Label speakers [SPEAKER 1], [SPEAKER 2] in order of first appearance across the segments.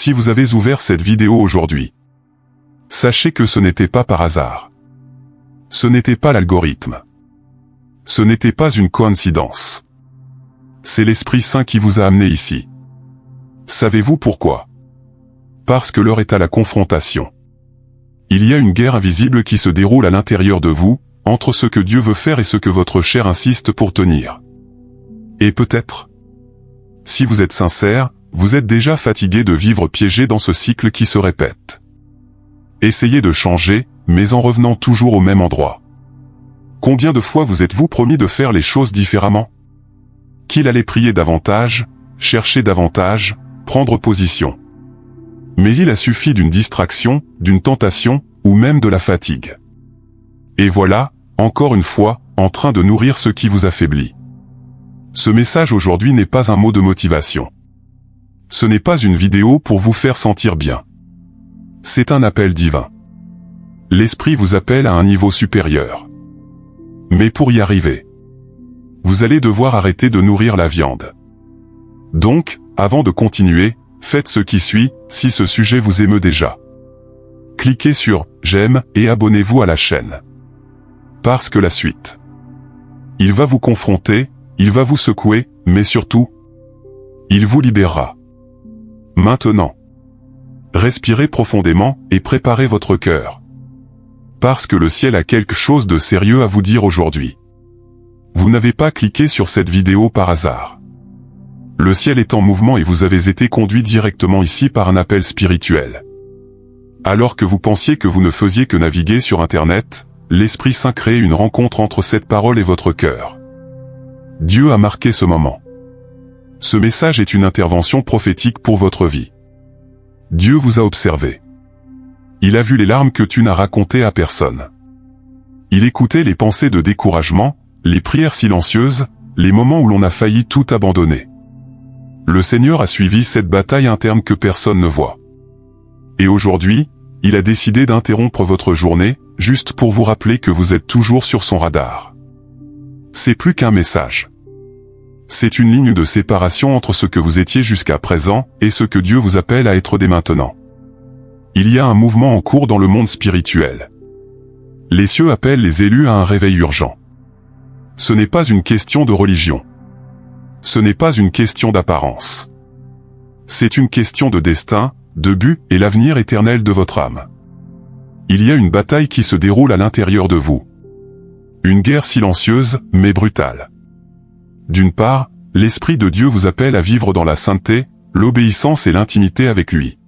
[SPEAKER 1] Si vous avez ouvert cette vidéo aujourd'hui, sachez que ce n'était pas par hasard. Ce n'était pas l'algorithme. Ce n'était pas une coïncidence. C'est l'Esprit Saint qui vous a amené ici. Savez-vous pourquoi? Parce que l'heure est à la confrontation. Il y a une guerre invisible qui se déroule à l'intérieur de vous, entre ce que Dieu veut faire et ce que votre chair insiste pour tenir. Et peut-être, si vous êtes sincère, vous êtes déjà fatigué de vivre piégé dans ce cycle qui se répète. Essayez de changer, mais en revenant toujours au même endroit. Combien de fois vous êtes-vous promis de faire les choses différemment? Qu'il allait prier davantage, chercher davantage, prendre position. Mais il a suffi d'une distraction, d'une tentation, ou même de la fatigue. Et voilà, encore une fois, en train de nourrir ce qui vous affaiblit. Ce message aujourd'hui n'est pas un mot de motivation. Ce n'est pas une vidéo pour vous faire sentir bien. C'est un appel divin. L'Esprit vous appelle à un niveau supérieur. Mais pour y arriver, vous allez devoir arrêter de nourrir la viande. Donc, avant de continuer, faites ce qui suit, si ce sujet vous émeut déjà. Cliquez sur « J'aime » et abonnez-vous à la chaîne. Parce que la suite, il va vous confronter, il va vous secouer, mais surtout, il vous libérera. Maintenant, respirez profondément et préparez votre cœur. Parce que le ciel a quelque chose de sérieux à vous dire aujourd'hui. Vous n'avez pas cliqué sur cette vidéo par hasard. Le ciel est en mouvement et vous avez été conduit directement ici par un appel spirituel. Alors que vous pensiez que vous ne faisiez que naviguer sur Internet, l'Esprit Saint crée une rencontre entre cette parole et votre cœur. Dieu a marqué ce moment. Ce message est une intervention prophétique pour votre vie. Dieu vous a observé. Il a vu les larmes que tu n'as racontées à personne. Il écoutait les pensées de découragement, les prières silencieuses, les moments où l'on a failli tout abandonner. Le Seigneur a suivi cette bataille interne que personne ne voit. Et aujourd'hui, il a décidé d'interrompre votre journée, juste pour vous rappeler que vous êtes toujours sur son radar. C'est plus qu'un message. C'est une ligne de séparation entre ce que vous étiez jusqu'à présent et ce que Dieu vous appelle à être dès maintenant. Il y a un mouvement en cours dans le monde spirituel. Les cieux appellent les élus à un réveil urgent. Ce n'est pas une question de religion. Ce n'est pas une question d'apparence. C'est une question de destin, de but et l'avenir éternel de votre âme. Il y a une bataille qui se déroule à l'intérieur de vous. Une guerre silencieuse, mais brutale. D'une part, l'Esprit de Dieu vous appelle à vivre dans la sainteté, l'obéissance et l'intimité avec lui.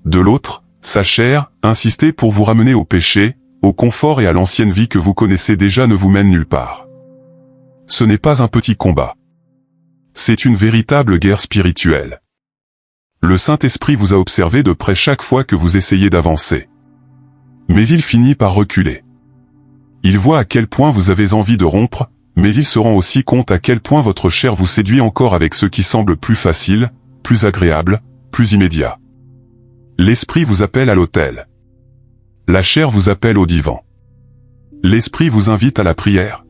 [SPEAKER 1] De l'autre, sa chair, insister pour vous ramener au péché, au confort et à l'ancienne vie que vous connaissez déjà ne vous mène nulle part. Ce n'est pas un petit combat. C'est une véritable guerre spirituelle. Le Saint-Esprit vous a observé de près chaque fois que vous essayez d'avancer. Mais il finit par reculer. Il voit à quel point vous avez envie de rompre, mais il se rend aussi compte à quel point votre chair vous séduit encore avec ce qui semble plus facile, plus agréable, plus immédiat. L'Esprit vous appelle à l'autel. La chair vous appelle au divan. L'Esprit vous invite à la prière.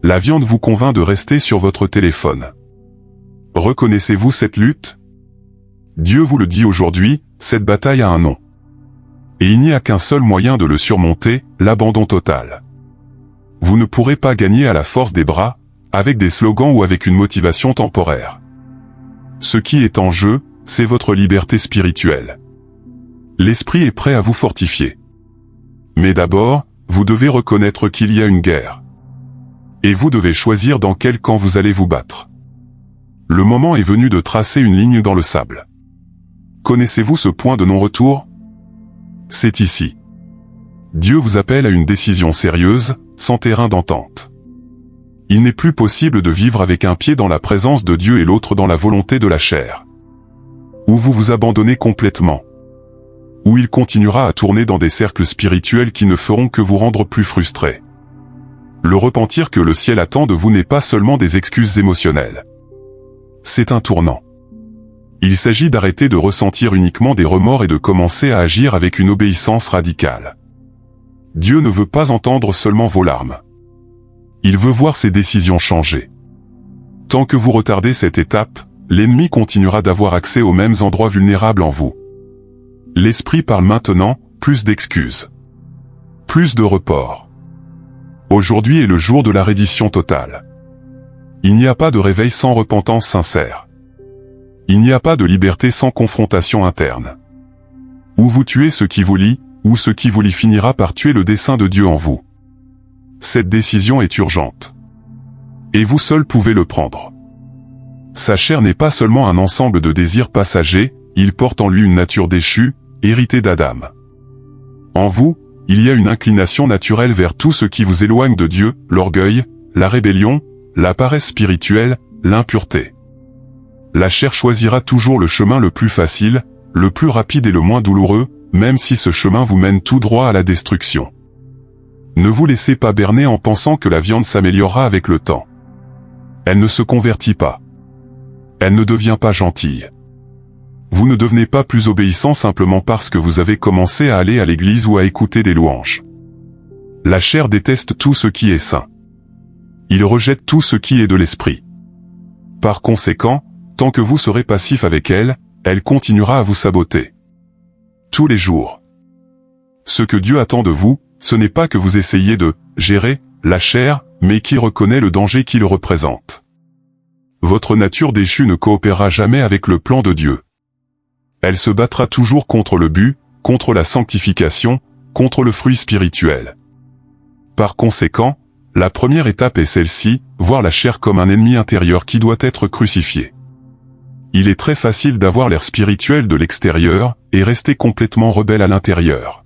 [SPEAKER 1] La viande vous convainc de rester sur votre téléphone. Reconnaissez-vous cette lutte? Dieu vous le dit aujourd'hui, cette bataille a un nom. Et il n'y a qu'un seul moyen de le surmonter, l'abandon total. Vous ne pourrez pas gagner à la force des bras, avec des slogans ou avec une motivation temporaire. Ce qui est en jeu, c'est votre liberté spirituelle. L'Esprit est prêt à vous fortifier. Mais d'abord, vous devez reconnaître qu'il y a une guerre. Et vous devez choisir dans quel camp vous allez vous battre. Le moment est venu de tracer une ligne dans le sable. Connaissez-vous ce point de non-retour? C'est ici. Dieu vous appelle à une décision sérieuse, sans terrain d'entente. Il n'est plus possible de vivre avec un pied dans la présence de Dieu et l'autre dans la volonté de la chair. Ou vous vous abandonnez complètement. Ou il continuera à tourner dans des cercles spirituels qui ne feront que vous rendre plus frustré. Le repentir que le ciel attend de vous n'est pas seulement des excuses émotionnelles. C'est un tournant. Il s'agit d'arrêter de ressentir uniquement des remords et de commencer à agir avec une obéissance radicale. Dieu ne veut pas entendre seulement vos larmes. Il veut voir ses décisions changer. Tant que vous retardez cette étape, l'ennemi continuera d'avoir accès aux mêmes endroits vulnérables en vous. L'esprit parle maintenant, plus d'excuses. Plus de reports. Aujourd'hui est le jour de la reddition totale. Il n'y a pas de réveil sans repentance sincère. Il n'y a pas de liberté sans confrontation interne. Ou vous tuez ce qui vous lie, ou ce qui vous lie finira par tuer le dessein de Dieu en vous. Cette décision est urgente. Et vous seul pouvez le prendre. Sa chair n'est pas seulement un ensemble de désirs passagers, il porte en lui une nature déchue, héritée d'Adam. En vous, il y a une inclination naturelle vers tout ce qui vous éloigne de Dieu, l'orgueil, la rébellion, la paresse spirituelle, l'impureté. La chair choisira toujours le chemin le plus facile, le plus rapide et le moins douloureux, même si ce chemin vous mène tout droit à la destruction. Ne vous laissez pas berner en pensant que la viande s'améliorera avec le temps. Elle ne se convertit pas. Elle ne devient pas gentille. Vous ne devenez pas plus obéissant simplement parce que vous avez commencé à aller à l'église ou à écouter des louanges. La chair déteste tout ce qui est saint. Il rejette tout ce qui est de l'esprit. Par conséquent, tant que vous serez passif avec elle, elle continuera à vous saboter. Tous les jours. Ce que Dieu attend de vous, ce n'est pas que vous essayiez de gérer la chair, mais qui reconnaît le danger qu'il représente. Votre nature déchue ne coopérera jamais avec le plan de Dieu. Elle se battra toujours contre le but, contre la sanctification, contre le fruit spirituel. Par conséquent, la première étape est celle-ci, voir la chair comme un ennemi intérieur qui doit être crucifié. Il est très facile d'avoir l'air spirituel de l'extérieur, et rester complètement rebelle à l'intérieur.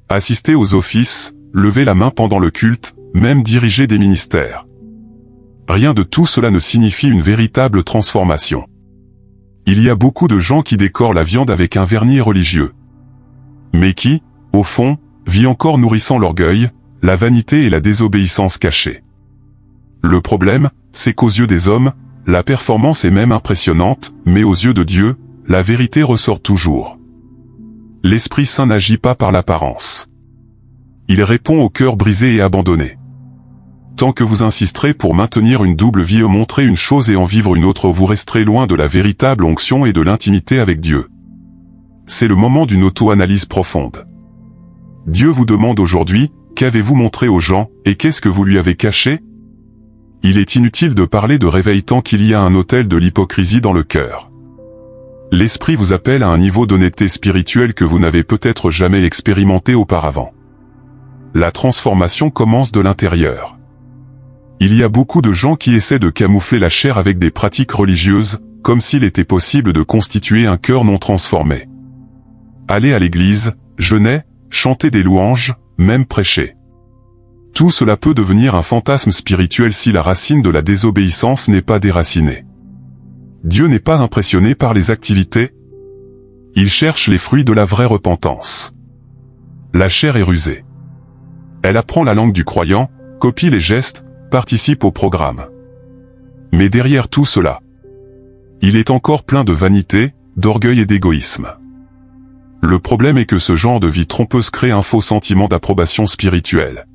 [SPEAKER 1] Assister aux offices, lever la main pendant le culte, même diriger des ministères. Rien de tout cela ne signifie une véritable transformation. Il y a beaucoup de gens qui décorent la viande avec un vernis religieux. Mais qui, au fond, vit encore nourrissant l'orgueil, la vanité et la désobéissance cachée. Le problème, c'est qu'aux yeux des hommes, la performance est même impressionnante, mais aux yeux de Dieu, la vérité ressort toujours. L'Esprit Saint n'agit pas par l'apparence. Il répond au cœur brisé et abandonné. Tant que vous insisterez pour maintenir une double vie, montrer une chose et en vivre une autre, vous resterez loin de la véritable onction et de l'intimité avec Dieu. C'est le moment d'une auto-analyse profonde. Dieu vous demande aujourd'hui, qu'avez-vous montré aux gens, et qu'est-ce que vous lui avez caché? Il est inutile de parler de réveil tant qu'il y a un autel de l'hypocrisie dans le cœur. L'Esprit vous appelle à un niveau d'honnêteté spirituelle que vous n'avez peut-être jamais expérimenté auparavant. La transformation commence de l'intérieur. Il y a beaucoup de gens qui essaient de camoufler la chair avec des pratiques religieuses, comme s'il était possible de constituer un cœur non transformé. Aller à l'église, jeûner, chanter des louanges, même prêcher. Tout cela peut devenir un fantasme spirituel si la racine de la désobéissance n'est pas déracinée. Dieu n'est pas impressionné par les activités. Il cherche les fruits de la vraie repentance. La chair est rusée. Elle apprend la langue du croyant, copie les gestes, participe au programme. Mais derrière tout cela, il est encore plein de vanité, d'orgueil et d'égoïsme. Le problème est que ce genre de vie trompeuse crée un faux sentiment d'approbation spirituelle.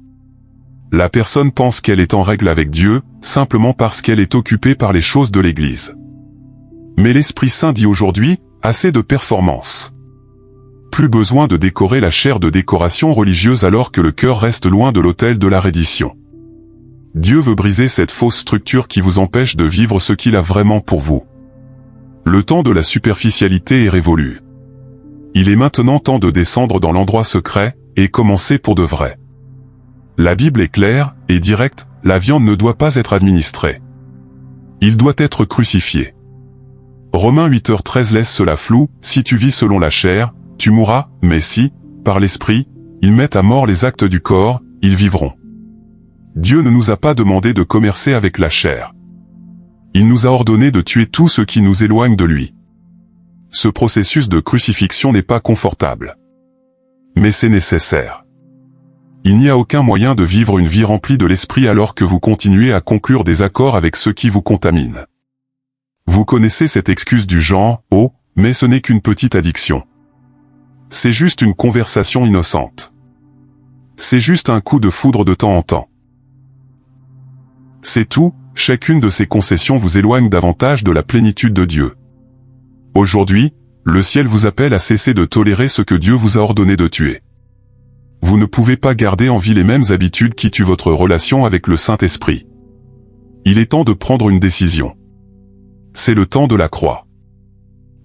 [SPEAKER 1] La personne pense qu'elle est en règle avec Dieu, simplement parce qu'elle est occupée par les choses de l'Église. Mais l'Esprit Saint dit aujourd'hui, assez de performance. Plus besoin de décorer la chair de décoration religieuse alors que le cœur reste loin de l'autel de la reddition. Dieu veut briser cette fausse structure qui vous empêche de vivre ce qu'il a vraiment pour vous. Le temps de la superficialité est révolu. Il est maintenant temps de descendre dans l'endroit secret, et commencer pour de vrai. La Bible est claire et directe, la viande ne doit pas être administrée. Il doit être crucifié. Romains 8h13 laisse cela flou, si tu vis selon la chair, tu mourras, mais si, par l'esprit, ils mettent à mort les actes du corps, ils vivront. Dieu ne nous a pas demandé de commercer avec la chair. Il nous a ordonné de tuer tout ce qui nous éloigne de lui. Ce processus de crucifixion n'est pas confortable. Mais c'est nécessaire. Il n'y a aucun moyen de vivre une vie remplie de l'esprit alors que vous continuez à conclure des accords avec ceux qui vous contaminent. Vous connaissez cette excuse du genre « Oh, mais ce n'est qu'une petite addiction ». C'est juste une conversation innocente. C'est juste un coup de foudre de temps en temps. C'est tout, chacune de ces concessions vous éloigne davantage de la plénitude de Dieu. Aujourd'hui, le ciel vous appelle à cesser de tolérer ce que Dieu vous a ordonné de tuer. Vous ne pouvez pas garder en vie les mêmes habitudes qui tuent votre relation avec le Saint-Esprit. Il est temps de prendre une décision. C'est le temps de la croix.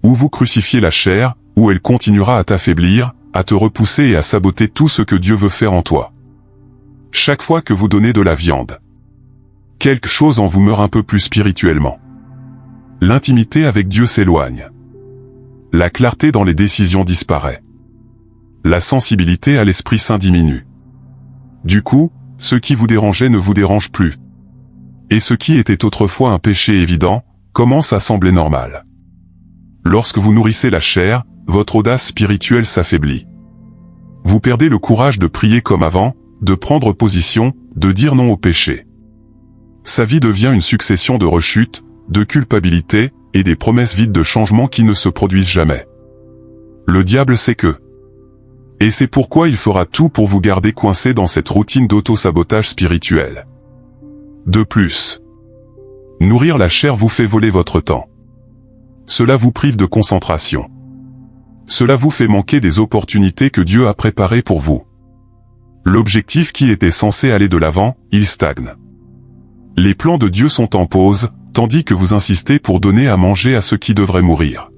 [SPEAKER 1] Ou vous crucifiez la chair, ou elle continuera à t'affaiblir, à te repousser et à saboter tout ce que Dieu veut faire en toi. Chaque fois que vous donnez de la viande, quelque chose en vous meurt un peu plus spirituellement. L'intimité avec Dieu s'éloigne. La clarté dans les décisions disparaît. La sensibilité à l'Esprit Saint diminue. Du coup, ce qui vous dérangeait ne vous dérange plus. Et ce qui était autrefois un péché évident, commence à sembler normal. Lorsque vous nourrissez la chair, votre audace spirituelle s'affaiblit. Vous perdez le courage de prier comme avant, de prendre position, de dire non au péché. Sa vie devient une succession de rechutes, de culpabilité, et des promesses vides de changement qui ne se produisent jamais. Le diable sait que. Et c'est pourquoi il fera tout pour vous garder coincé dans cette routine d'auto-sabotage spirituel. De plus, nourrir la chair vous fait voler votre temps. Cela vous prive de concentration. Cela vous fait manquer des opportunités que Dieu a préparées pour vous. L'objectif qui était censé aller de l'avant, il stagne. Les plans de Dieu sont en pause, tandis que vous insistez pour donner à manger à ceux qui devraient mourir.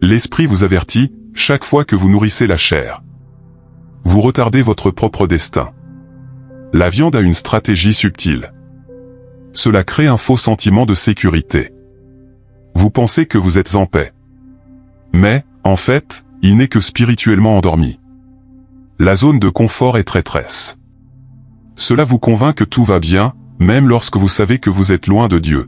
[SPEAKER 1] L'Esprit vous avertit, chaque fois que vous nourrissez la chair. Vous retardez votre propre destin. La viande a une stratégie subtile. Cela crée un faux sentiment de sécurité. Vous pensez que vous êtes en paix. Mais, en fait, il n'est que spirituellement endormi. La zone de confort est traîtresse. Cela vous convainc que tout va bien, même lorsque vous savez que vous êtes loin de Dieu.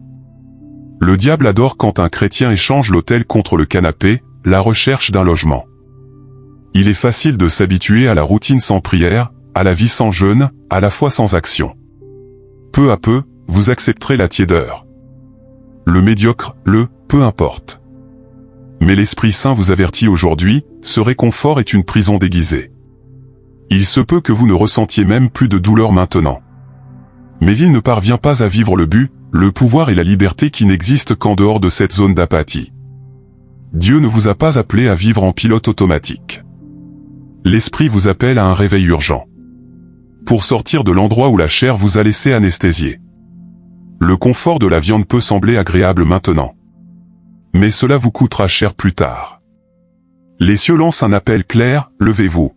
[SPEAKER 1] Le diable adore quand un chrétien échange l'autel contre le canapé, la recherche d'un logement. Il est facile de s'habituer à la routine sans prière, à la vie sans jeûne, à la foi sans action. Peu à peu, vous accepterez la tiédeur. Le médiocre, peu importe. Mais l'Esprit Saint vous avertit aujourd'hui, ce réconfort est une prison déguisée. Il se peut que vous ne ressentiez même plus de douleur maintenant. Mais il ne parvient pas à vivre le but, le pouvoir et la liberté qui n'existent qu'en dehors de cette zone d'apathie. Dieu ne vous a pas appelé à vivre en pilote automatique. L'Esprit vous appelle à un réveil urgent. Pour sortir de l'endroit où la chair vous a laissé anesthésier. Le confort de la viande peut sembler agréable maintenant. Mais cela vous coûtera cher plus tard. Les cieux lancent un appel clair, levez-vous.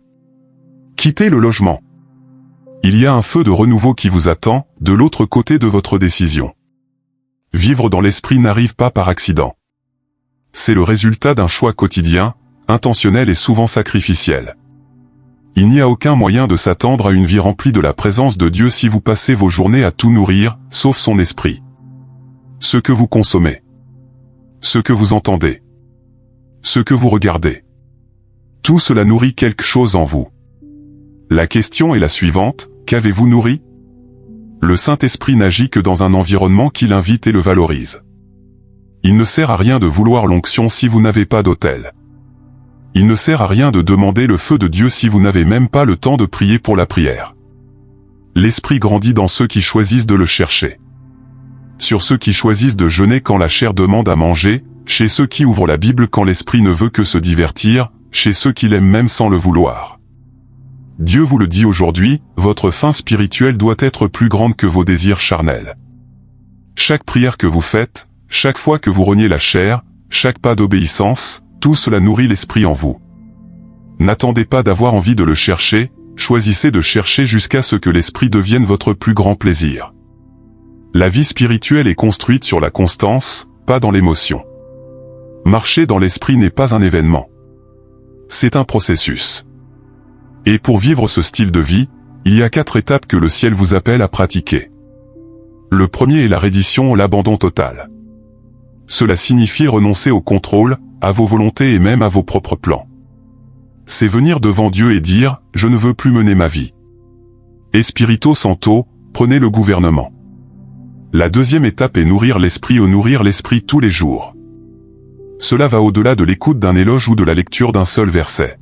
[SPEAKER 1] Quittez le logement. Il y a un feu de renouveau qui vous attend, de l'autre côté de votre décision. Vivre dans l'esprit n'arrive pas par accident. C'est le résultat d'un choix quotidien, intentionnel et souvent sacrificiel. Il n'y a aucun moyen de s'attendre à une vie remplie de la présence de Dieu si vous passez vos journées à tout nourrir, sauf son esprit. Ce que vous consommez. Ce que vous entendez. Ce que vous regardez. Tout cela nourrit quelque chose en vous. La question est la suivante, qu'avez-vous nourri? Le Saint-Esprit n'agit que dans un environnement qui l'invite et le valorise. Il ne sert à rien de vouloir l'onction si vous n'avez pas d'autel. Il ne sert à rien de demander le feu de Dieu si vous n'avez même pas le temps de prier pour la prière. L'Esprit grandit dans ceux qui choisissent de le chercher. Sur ceux qui choisissent de jeûner quand la chair demande à manger, chez ceux qui ouvrent la Bible quand l'Esprit ne veut que se divertir, chez ceux qui l'aiment même sans le vouloir. Dieu vous le dit aujourd'hui, votre faim spirituelle doit être plus grande que vos désirs charnels. Chaque prière que vous faites, chaque fois que vous reniez la chair, chaque pas d'obéissance, tout cela nourrit l'esprit en vous. N'attendez pas d'avoir envie de le chercher, choisissez de chercher jusqu'à ce que l'esprit devienne votre plus grand plaisir. La vie spirituelle est construite sur la constance, pas dans l'émotion. Marcher dans l'esprit n'est pas un événement. C'est un processus. Et pour vivre ce style de vie, il y a 4 étapes que le ciel vous appelle à pratiquer. Le premier est la reddition, l'abandon total. Cela signifie renoncer au contrôle, à vos volontés et même à vos propres plans. C'est venir devant Dieu et dire, je ne veux plus mener ma vie. Espirito Santo, prenez le gouvernement. La deuxième étape est nourrir l'esprit ou nourrir l'esprit tous les jours. Cela va au-delà de l'écoute d'un éloge ou de la lecture d'un seul verset.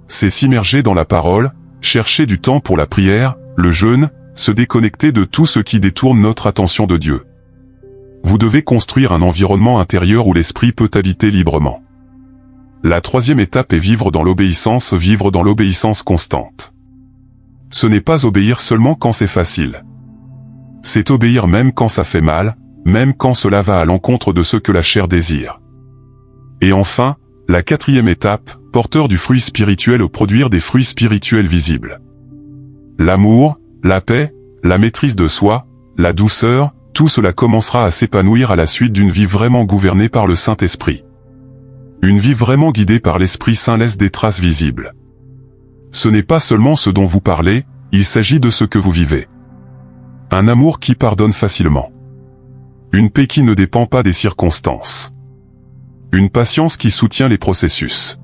[SPEAKER 1] C'est s'immerger dans la parole, chercher du temps pour la prière, le jeûne, se déconnecter de tout ce qui détourne notre attention de Dieu. Vous devez construire un environnement intérieur où l'esprit peut habiter librement. La troisième étape est vivre dans l'obéissance constante. Ce n'est pas obéir seulement quand c'est facile. C'est obéir même quand ça fait mal, même quand cela va à l'encontre de ce que la chair désire. Et enfin, la quatrième étape, porteur du fruit spirituel au produire des fruits spirituels visibles. L'amour, la paix, la maîtrise de soi, la douceur, tout cela commencera à s'épanouir à la suite d'une vie vraiment gouvernée par le Saint-Esprit. Une vie vraiment guidée par l'Esprit Saint laisse des traces visibles. Ce n'est pas seulement ce dont vous parlez, il s'agit de ce que vous vivez. Un amour qui pardonne facilement. Une paix qui ne dépend pas des circonstances. Une patience qui soutient les processus.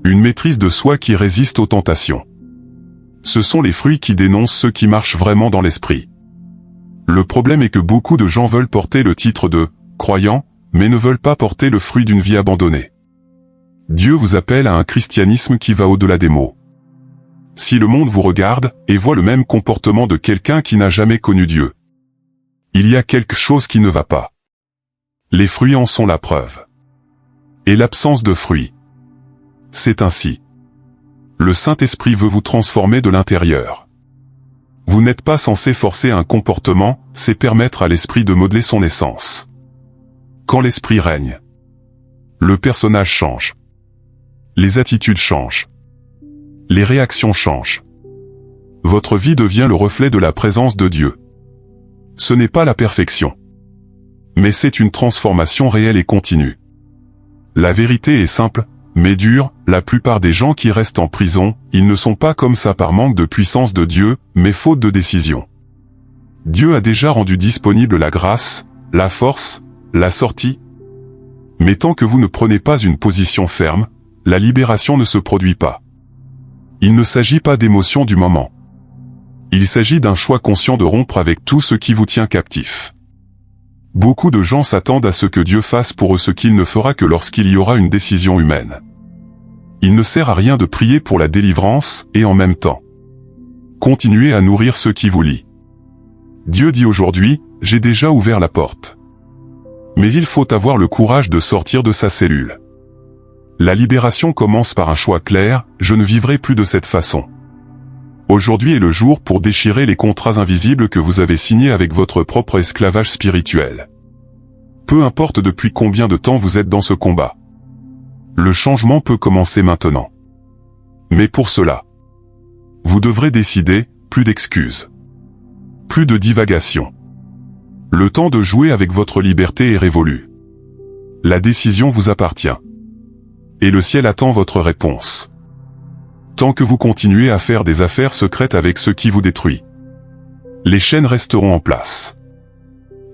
[SPEAKER 1] Une maîtrise de soi qui résiste aux tentations. Ce sont les fruits qui dénoncent ceux qui marchent vraiment dans l'esprit. Le problème est que beaucoup de gens veulent porter le titre de « croyant », mais ne veulent pas porter le fruit d'une vie abandonnée. Dieu vous appelle à un christianisme qui va au-delà des mots. Si le monde vous regarde et voit le même comportement de quelqu'un qui n'a jamais connu Dieu, il y a quelque chose qui ne va pas. Les fruits en sont la preuve. Et l'absence de fruits. C'est ainsi. Le Saint-Esprit veut vous transformer de l'intérieur. Vous n'êtes pas censé forcer un comportement, c'est permettre à l'esprit de modeler son essence. Quand l'esprit règne, le personnage change. Les attitudes changent. Les réactions changent. Votre vie devient le reflet de la présence de Dieu. Ce n'est pas la perfection. Mais c'est une transformation réelle et continue. La vérité est simple, mais dure, la plupart des gens qui restent en prison, ils ne sont pas comme ça par manque de puissance de Dieu, mais faute de décision. Dieu a déjà rendu disponible la grâce, la force, la sortie. Mais tant que vous ne prenez pas une position ferme, la libération ne se produit pas. Il ne s'agit pas d'émotion du moment. Il s'agit d'un choix conscient de rompre avec tout ce qui vous tient captif. Beaucoup de gens s'attendent à ce que Dieu fasse pour eux ce qu'il ne fera que lorsqu'il y aura une décision humaine. Il ne sert à rien de prier pour la délivrance et en même temps continuez à nourrir ceux qui vous lient. Dieu dit aujourd'hui, j'ai déjà ouvert la porte. Mais il faut avoir le courage de sortir de sa cellule. La libération commence par un choix clair, je ne vivrai plus de cette façon. Aujourd'hui est le jour pour déchirer les contrats invisibles que vous avez signés avec votre propre esclavage spirituel. Peu importe depuis combien de temps vous êtes dans ce combat. Le changement peut commencer maintenant. Mais pour cela, vous devrez décider, plus d'excuses. Plus de divagation. Le temps de jouer avec votre liberté est révolu. La décision vous appartient. Et le ciel attend votre réponse. Tant que vous continuez à faire des affaires secrètes avec ce qui vous détruit, les chaînes resteront en place.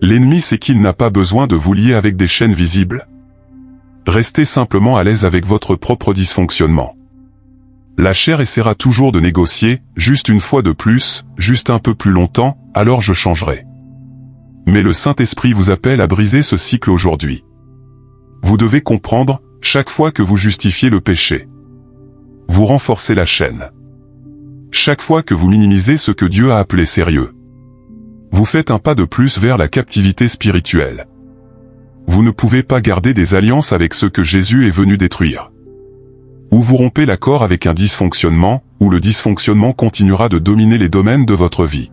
[SPEAKER 1] L'ennemi sait qu'il n'a pas besoin de vous lier avec des chaînes visibles. Restez simplement à l'aise avec votre propre dysfonctionnement. La chair essaiera toujours de négocier, juste une fois de plus, juste un peu plus longtemps, alors je changerai. Mais le Saint-Esprit vous appelle à briser ce cycle aujourd'hui. Vous devez comprendre, chaque fois que vous justifiez le péché, vous renforcez la chaîne. Chaque fois que vous minimisez ce que Dieu a appelé sérieux, vous faites un pas de plus vers la captivité spirituelle. Vous ne pouvez pas garder des alliances avec ce que Jésus est venu détruire. Ou vous rompez l'accord avec un dysfonctionnement, ou le dysfonctionnement continuera de dominer les domaines de votre vie.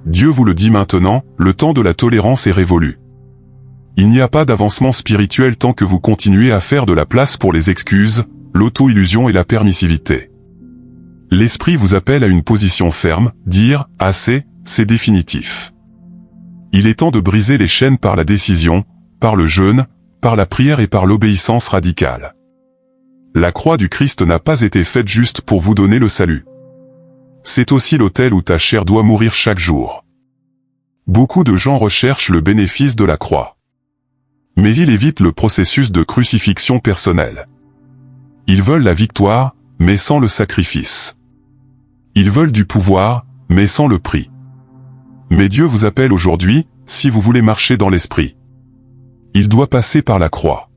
[SPEAKER 1] Dieu vous le dit maintenant, le temps de la tolérance est révolu. Il n'y a pas d'avancement spirituel tant que vous continuez à faire de la place pour les excuses, l'auto-illusion et la permissivité. L'esprit vous appelle à une position ferme, dire « assez », c'est définitif. Il est temps de briser les chaînes par la décision, par le jeûne, par la prière et par l'obéissance radicale. La croix du Christ n'a pas été faite juste pour vous donner le salut. C'est aussi l'autel où ta chair doit mourir chaque jour. Beaucoup de gens recherchent le bénéfice de la croix. Mais ils évitent le processus de crucifixion personnelle. Ils veulent la victoire, mais sans le sacrifice. Ils veulent du pouvoir, mais sans le prix. Mais Dieu vous appelle aujourd'hui, si vous voulez marcher dans l'esprit. Il doit passer par la croix.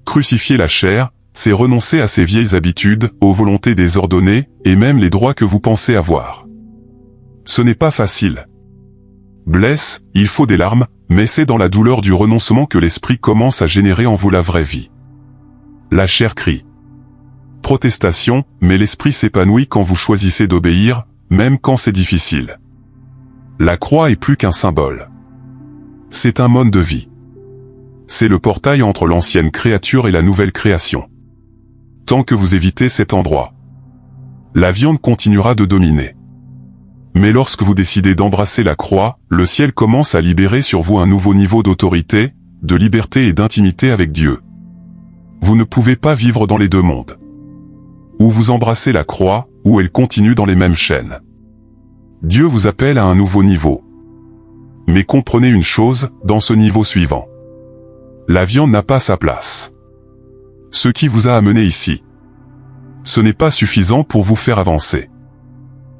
[SPEAKER 1] Crucifier la chair, c'est renoncer à ses vieilles habitudes, aux volontés désordonnées, et même les droits que vous pensez avoir. ce n'est pas facile. Blesse, il faut des larmes, mais c'est dans la douleur du renoncement que l'esprit commence à générer en vous la vraie vie. La chair crie. Protestation, mais l'esprit s'épanouit quand vous choisissez d'obéir, même quand c'est difficile. La croix est plus qu'un symbole. C'est un mode de vie. C'est le portail entre l'ancienne créature et la nouvelle création. Tant que vous évitez cet endroit, la viande continuera de dominer. Mais lorsque vous décidez d'embrasser la croix, le ciel commence à libérer sur vous un nouveau niveau d'autorité, de liberté et d'intimité avec Dieu. Vous ne pouvez pas vivre dans les deux mondes. Ou vous embrassez la croix, ou elle continue dans les mêmes chaînes. Dieu vous appelle à un nouveau niveau. Mais comprenez une chose, dans ce niveau suivant. La viande n'a pas sa place. Ce qui vous a amené ici, ce n'est pas suffisant pour vous faire avancer.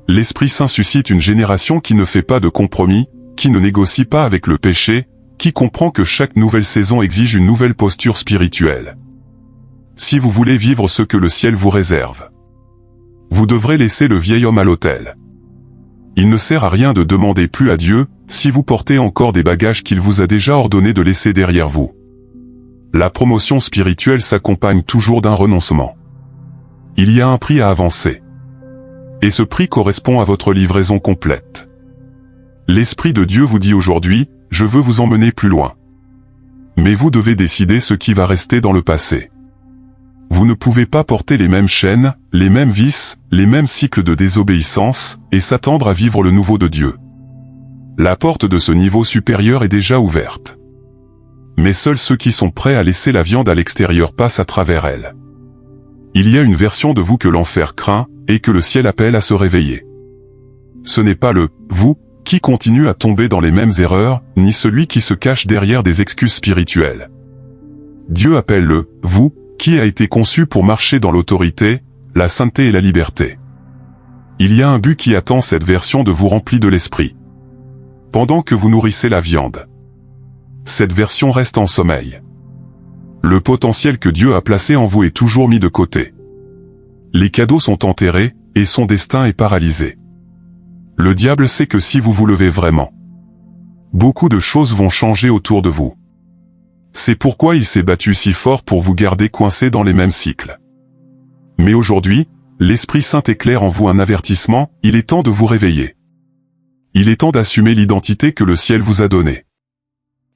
[SPEAKER 1] L'Esprit Saint suscite une génération qui ne fait pas de compromis, qui ne négocie pas avec le péché, qui comprend que chaque nouvelle saison exige une nouvelle posture spirituelle. Si vous voulez vivre ce que le ciel vous réserve, vous devrez laisser le vieil homme à l'autel. Il ne sert à rien de demander plus à Dieu, si vous portez encore des bagages qu'il vous a déjà ordonné de laisser derrière vous. La promotion spirituelle s'accompagne toujours d'un renoncement. Il y a un prix à avancer. Et ce prix correspond à votre livraison complète. L'Esprit de Dieu vous dit aujourd'hui, je veux vous emmener plus loin. Mais vous devez décider ce qui va rester dans le passé. Vous ne pouvez pas porter les mêmes chaînes, les mêmes vices, les mêmes cycles de désobéissance, et s'attendre à vivre le nouveau de Dieu. La porte de ce niveau supérieur est déjà ouverte. Mais seuls ceux qui sont prêts à laisser la viande à l'extérieur passent à travers elle. Il y a une version de vous que l'enfer craint, et que le ciel appelle à se réveiller. Ce n'est pas le « vous » qui continue à tomber dans les mêmes erreurs, ni celui qui se cache derrière des excuses spirituelles. Dieu appelle le « vous » qui a été conçu pour marcher dans l'autorité, la sainteté et la liberté. Il y a un but qui attend cette version de vous remplie de l'esprit. Pendant que vous nourrissez la viande, cette version reste en sommeil. Le potentiel que Dieu a placé en vous est toujours mis de côté. Les cadeaux sont enterrés, et son destin est paralysé. Le diable sait que si vous vous levez vraiment, beaucoup de choses vont changer autour de vous. C'est pourquoi il s'est battu si fort pour vous garder coincé dans les mêmes cycles. Mais aujourd'hui, l'Esprit Saint éclaire en vous un avertissement, il est temps de vous réveiller. Il est temps d'assumer l'identité que le ciel vous a donnée.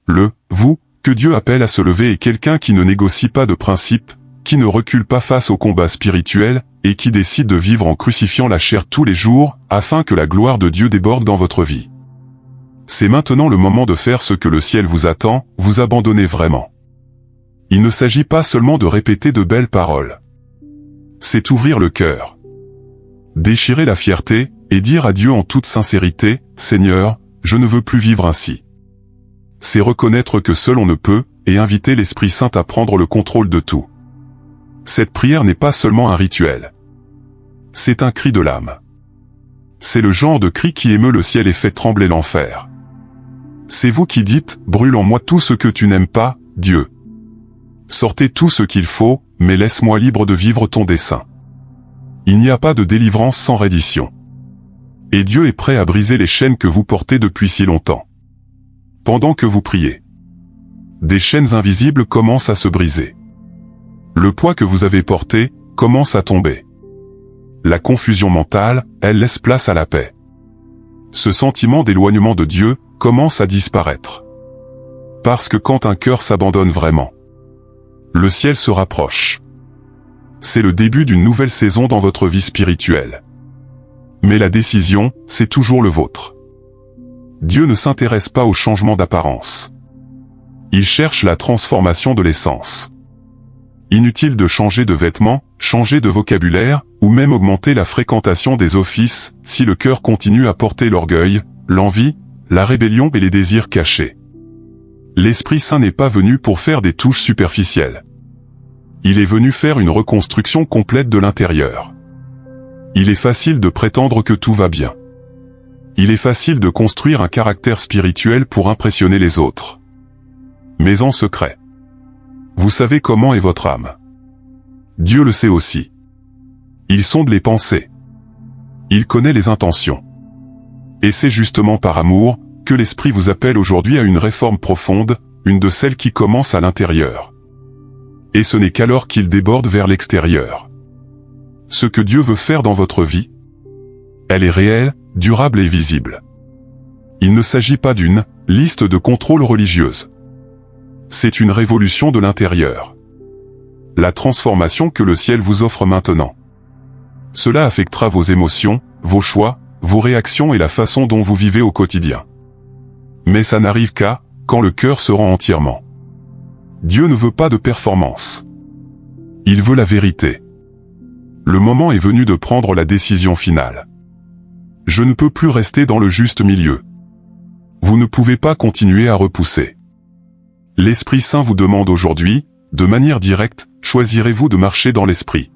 [SPEAKER 1] Le « vous » que Dieu appelle à se lever est quelqu'un qui ne négocie pas de principes, qui ne recule pas face au combat spirituel, et qui décide de vivre en crucifiant la chair tous les jours, afin que la gloire de Dieu déborde dans votre vie. C'est maintenant le moment de faire ce que le ciel vous attend, vous abandonner vraiment. Il ne s'agit pas seulement de répéter de belles paroles. C'est ouvrir le cœur. Déchirer la fierté, et dire à Dieu en toute sincérité, « Seigneur, je ne veux plus vivre ainsi. » C'est reconnaître que seul on ne peut, et inviter l'Esprit Saint à prendre le contrôle de tout. Cette prière n'est pas seulement un rituel. C'est un cri de l'âme. C'est le genre de cri qui émeut le ciel et fait trembler l'enfer. C'est vous qui dites, brûle en moi tout ce que tu n'aimes pas, Dieu. Sortez tout ce qu'il faut, mais laisse-moi libre de vivre ton dessein. Il n'y a pas de délivrance sans reddition. Et Dieu est prêt à briser les chaînes que vous portez depuis si longtemps. Pendant que vous priez, des chaînes invisibles commencent à se briser. Le poids que vous avez porté commence à tomber. La confusion mentale, elle laisse place à la paix. Ce sentiment d'éloignement de Dieu commence à disparaître. Parce que quand un cœur s'abandonne vraiment, le ciel se rapproche. C'est le début d'une nouvelle saison dans votre vie spirituelle. Mais la décision, c'est toujours le vôtre. Dieu ne s'intéresse pas au changement d'apparence. Il cherche la transformation de l'essence. Inutile de changer de vêtements, changer de vocabulaire, ou même augmenter la fréquentation des offices, si le cœur continue à porter l'orgueil, l'envie, la rébellion et les désirs cachés. L'Esprit Saint n'est pas venu pour faire des touches superficielles. Il est venu faire une reconstruction complète de l'intérieur. Il est facile de prétendre que tout va bien. Il est facile de construire un caractère spirituel pour impressionner les autres. Mais en secret, vous savez comment est votre âme. Dieu le sait aussi. Il sonde les pensées. Il connaît les intentions. Et c'est justement par amour que l'Esprit vous appelle aujourd'hui à une réforme profonde, une de celles qui commence à l'intérieur. Et ce n'est qu'alors qu'il déborde vers l'extérieur. Ce que Dieu veut faire dans votre vie, elle est réelle, durable et visible. Il ne s'agit pas d'une liste de contrôle religieuse. C'est une révolution de l'intérieur. La transformation que le ciel vous offre maintenant. Cela affectera vos émotions, vos choix, vos réactions et la façon dont vous vivez au quotidien. Mais ça n'arrive qu'à quand le cœur se rend entièrement. Dieu ne veut pas de performance. Il veut la vérité. Le moment est venu de prendre la décision finale. Je ne peux plus rester dans le juste milieu. Vous ne pouvez pas continuer à repousser. L'Esprit Saint vous demande aujourd'hui, de manière directe, choisirez-vous de marcher dans l'Esprit?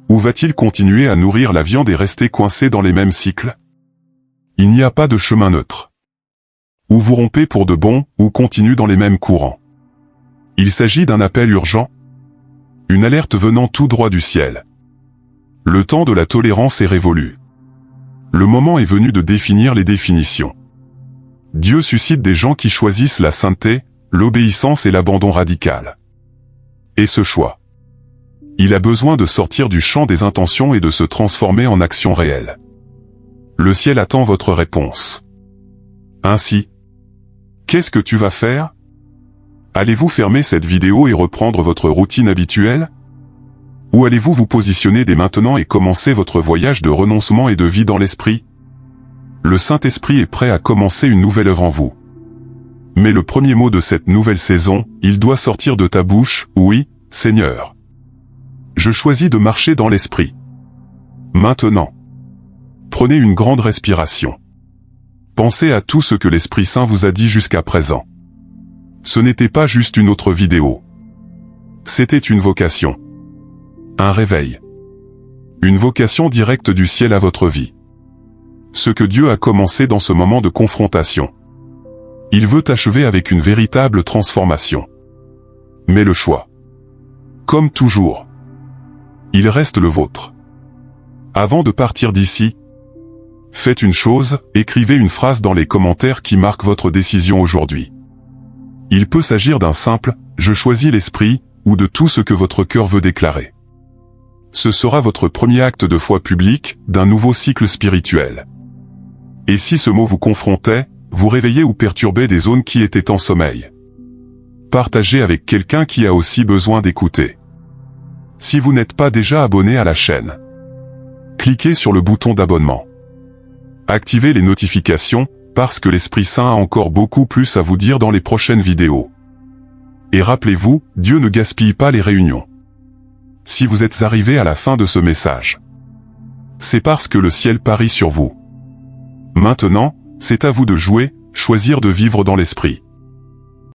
[SPEAKER 1] Ou va-t-il continuer à nourrir la viande et rester coincé dans les mêmes cycles? Il n'y a pas de chemin neutre. Ou vous rompez pour de bon, ou continue dans les mêmes courants. Il s'agit d'un appel urgent. Une alerte venant tout droit du ciel. Le temps de la tolérance est révolu. Le moment est venu de définir les définitions. Dieu suscite des gens qui choisissent la sainteté, l'obéissance et l'abandon radical. Et ce choix, il a besoin de sortir du champ des intentions et de se transformer en action réelle. Le ciel attend votre réponse. Ainsi, qu'est-ce que tu vas faire? Allez-vous fermer cette vidéo et reprendre votre routine habituelle? Ou allez-vous vous positionner dès maintenant et commencer votre voyage de renoncement et de vie dans l'esprit? Le Saint-Esprit est prêt à commencer une nouvelle œuvre en vous. Mais le premier mot de cette nouvelle saison, il doit sortir de ta bouche, oui, Seigneur. Je choisis de marcher dans l'esprit. Maintenant. Prenez une grande respiration. Pensez à tout ce que l'Esprit Saint vous a dit jusqu'à présent. Ce n'était pas juste une autre vidéo. C'était une vocation. Un réveil. Une vocation directe du ciel à votre vie. Ce que Dieu a commencé dans ce moment de confrontation. Il veut achever avec une véritable transformation. Mais le choix, comme toujours, il reste le vôtre. Avant de partir d'ici, faites une chose, écrivez une phrase dans les commentaires qui marque votre décision aujourd'hui. Il peut s'agir d'un simple « Je choisis l'esprit » ou de tout ce que votre cœur veut déclarer. Ce sera votre premier acte de foi public d'un nouveau cycle spirituel. Et si ce mot vous confrontait, vous réveillez ou perturbez des zones qui étaient en sommeil. Partagez avec quelqu'un qui a aussi besoin d'écouter. Si vous n'êtes pas déjà abonné à la chaîne, cliquez sur le bouton d'abonnement. Activez les notifications, parce que l'Esprit Saint a encore beaucoup plus à vous dire dans les prochaines vidéos. Et rappelez-vous, Dieu ne gaspille pas les réunions. Si vous êtes arrivé à la fin de ce message, c'est parce que le ciel parie sur vous. Maintenant, c'est à vous de jouer, choisir de vivre dans l'Esprit.